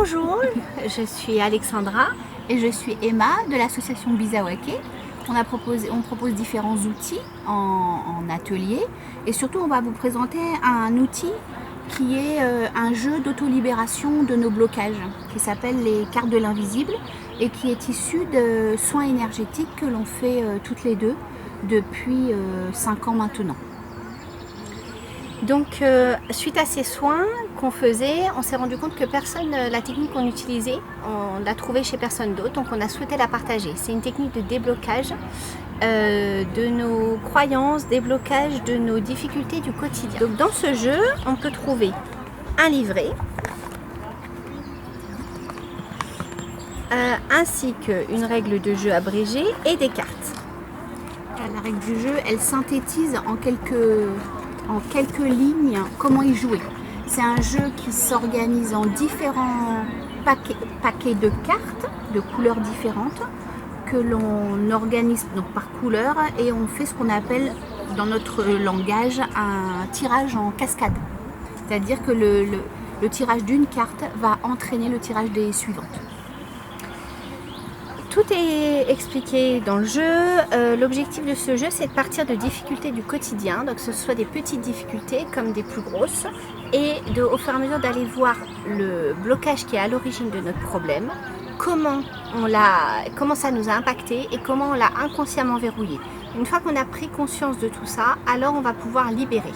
Bonjour, je suis Alexandra. Et je suis Emma de l'association Bizawake. On propose différents outils en atelier et surtout on va vous présenter un outil qui est un jeu d'auto-libération de nos blocages qui s'appelle les cartes de l'invisible et qui est issu de soins énergétiques que l'on fait toutes les deux depuis 5 ans maintenant. Donc, suite à ces soins qu'on faisait, on s'est rendu compte que la technique qu'on utilisait, on l'a trouvée chez personne d'autre, donc on a souhaité la partager. C'est une technique de déblocage de nos croyances, déblocage de nos difficultés du quotidien. Donc, dans ce jeu, on peut trouver un livret, ainsi qu'une règle de jeu abrégée et des cartes. La règle du jeu, elle synthétise en quelques lignes comment y jouer. C'est un jeu qui s'organise en différents paquets de cartes de couleurs différentes que l'on organise donc par couleur et on fait ce qu'on appelle dans notre langage un tirage en cascade. C'est-à-dire que le tirage d'une carte va entraîner le tirage des suivantes. Tout est expliqué dans le jeu. L'objectif de ce jeu, c'est de partir de difficultés du quotidien, donc que ce soit des petites difficultés comme des plus grosses, et au fur et à mesure d'aller voir le blocage qui est à l'origine de notre problème, comment ça nous a impacté et comment on l'a inconsciemment verrouillé. Une fois qu'on a pris conscience de tout ça, alors on va pouvoir libérer.